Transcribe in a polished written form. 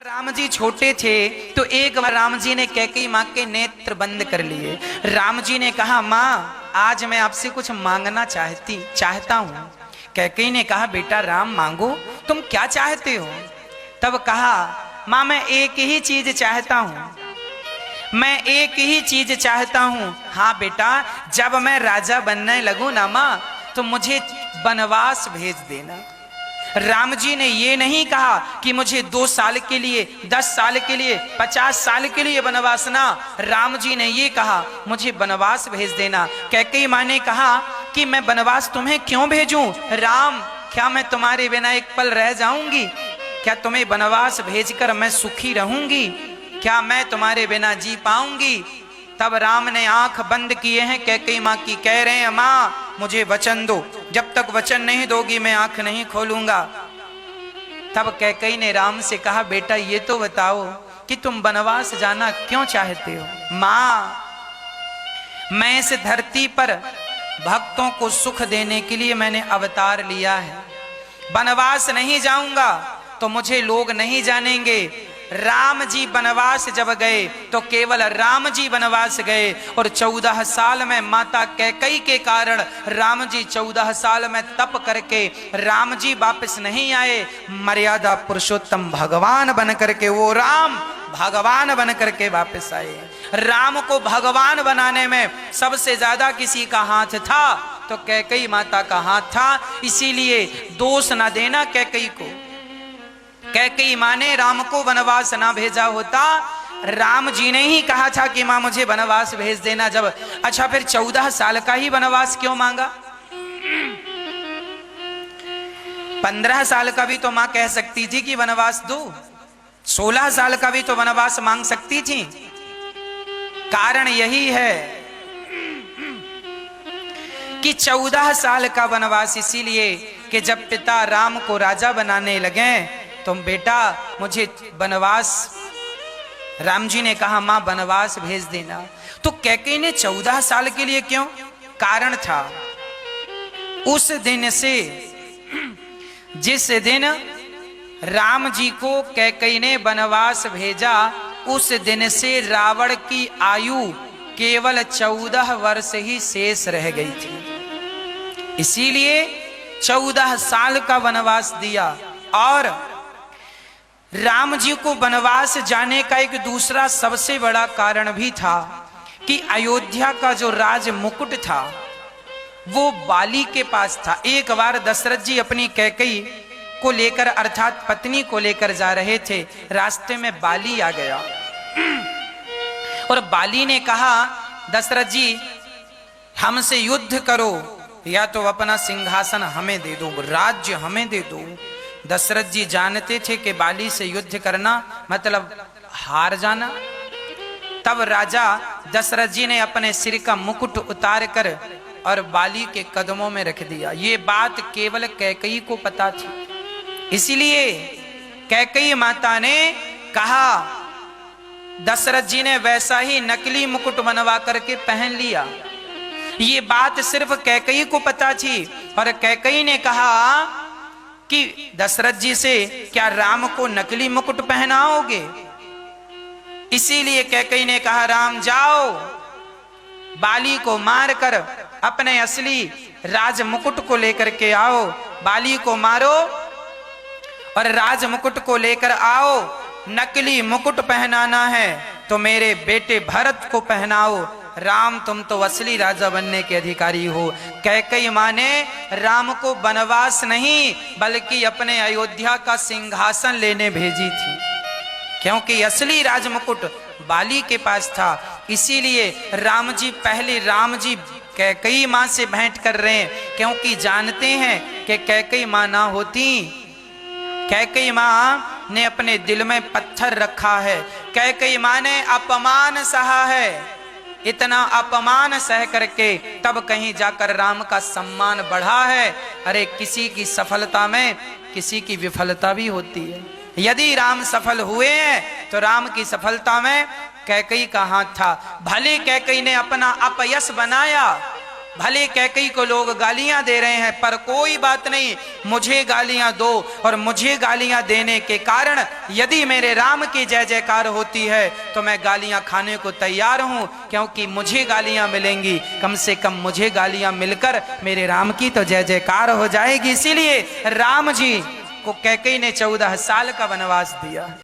राम जी छोटे थे तो एक बार राम जी ने कैकेयी माँ के नेत्र बंद कर लिए। राम जी ने कहा, माँ आज मैं आपसे कुछ मांगना चाहता हूँ। कैकेयी ने कहा, बेटा राम मांगो, तुम क्या चाहते हो? तब कहा, माँ मैं एक ही चीज चाहता हूँ, मैं एक ही चीज चाहता हूँ। हाँ बेटा, जब मैं राजा बनने लगूं ना माँ, तो मुझे वनवास भेज देना। राम जी ने ये नहीं कहा कि मुझे 2 साल के लिए, 10 साल के लिए, 50 साल के लिए वनवास ना, राम जी ने ये कहा मुझे वनवास भेज देना। कैकेयी माँ ने कहा कि मैं वनवास तुम्हें क्यों भेजूं? राम, क्या मैं तुम्हारे बिना एक पल रह जाऊंगी? क्या तुम्हें वनवास भेजकर मैं सुखी रहूंगी? क्या मैं तुम्हारे बिना जी पाऊंगी? तब राम ने आंख बंद किए हैं कैकेयी माँ की, कह रहे हैं, माँ मुझे वचन दो, जब तक वचन नहीं दोगी मैं आंख नहीं खोलूंगा। तब कैकेयी ने राम से कहा, बेटा ये तो बताओ कि तुम वनवास जाना क्यों चाहते हो? माँ मैं इस धरती पर भक्तों को सुख देने के लिए मैंने अवतार लिया है। वनवास नहीं जाऊंगा तो मुझे लोग नहीं जानेंगे। राम जी वनवास जब गए तो केवल राम जी वनवास गए, और 14 साल में माता कैकेयी के कारण राम जी 14 साल में तप करके राम जी वापस नहीं आए। मर्यादा पुरुषोत्तम भगवान बन करके वो राम भगवान बन करके वापस आए। राम को भगवान बनाने में सबसे ज्यादा किसी का हाथ था तो कैकेयी माता का हाथ था। इसीलिए दोष न देना कैकेयी को। कैकेयी माँ ने राम को वनवास ना भेजा होता, राम जी ने ही कहा था कि माँ मुझे वनवास भेज देना। जब अच्छा फिर 14 साल का ही वनवास क्यों मांगा? 15 साल का भी तो माँ कह सकती थी कि वनवास दो, 16 साल का भी तो वनवास मांग सकती थी। कारण यही है कि 14 साल का वनवास इसीलिए कि जब पिता राम को राजा बनाने लगे तो बेटा मुझे वनवास, राम जी ने कहा मां वनवास भेज देना। तो कैकेयी ने 14 साल के लिए क्यों? कारण था उस दिन से, जिस दिन राम जी को कैकेयी ने वनवास भेजा, उस दिन से रावण की आयु केवल 14 वर्ष ही शेष रह गई थी। इसीलिए 14 साल का वनवास दिया। और राम जी को वनवास जाने का एक दूसरा सबसे बड़ा कारण भी था कि अयोध्या का जो राज मुकुट था वो बाली के पास था। एक बार दशरथ जी अपनी कैकेयी को लेकर अर्थात पत्नी को लेकर जा रहे थे, रास्ते में बाली आ गया और बाली ने कहा, दशरथ जी हमसे युद्ध करो या तो अपना सिंहासन हमें दे दो, राज्य हमें दे दो। दशरथ जी जानते थे कि बाली से युद्ध करना मतलब हार जाना। तब राजा दशरथ जी ने अपने सिर का मुकुट उतार कर और बाली के कदमों में रख दिया। ये बात केवल कैकेयी को पता थी। इसीलिए कैकेयी माता ने कहा, दशरथ जी ने वैसा ही नकली मुकुट बनवा करके पहन लिया। ये बात सिर्फ कैकेयी को पता थी। और कैकेयी ने कहा कि दशरथ जी से क्या राम को नकली मुकुट पहनाओगे? इसीलिए कैकेयी ने कहा, राम जाओ बाली को मारकर अपने असली राज मुकुट को लेकर के आओ, बाली को मारो और राज मुकुट को लेकर आओ। नकली मुकुट पहनाना है तो मेरे बेटे भरत को पहनाओ, राम तुम तो असली राजा बनने के अधिकारी हो। कैकेयी माँ ने राम को वनवास नहीं बल्कि अपने अयोध्या का सिंहासन लेने भेजी थी, क्योंकि असली राजमुकुट बाली के पास था। इसीलिए राम जी पहले कैकेयी माँ से भेंट कर रहे हैं, क्योंकि जानते हैं कि कैकेयी माँ ना होती, कैकेयी माँ ने अपने दिल में पत्थर रखा है। कैकेयी माँ ने अपमान सहा है, इतना अपमान सह करके तब कहीं जाकर राम का सम्मान बढ़ा है। अरे किसी की सफलता में किसी की विफलता भी होती है। यदि राम सफल हुए हैं तो राम की सफलता में कैकेयी का हाथ था। भले कैकेयी ने अपना अपयश बनाया भले कैकई को लोग गालियां दे रहे हैं, पर कोई बात नहीं, मुझे गालियां दो, और मुझे गालियां देने के कारण यदि मेरे राम की जय जयकार होती है तो मैं गालियां खाने को तैयार हूं, क्योंकि मुझे गालियां मिलेंगी, कम से कम मुझे गालियां मिलकर मेरे राम की तो जय जयकार हो जाएगी। इसीलिए राम जी को कैकई ने 14 साल का वनवास दिया।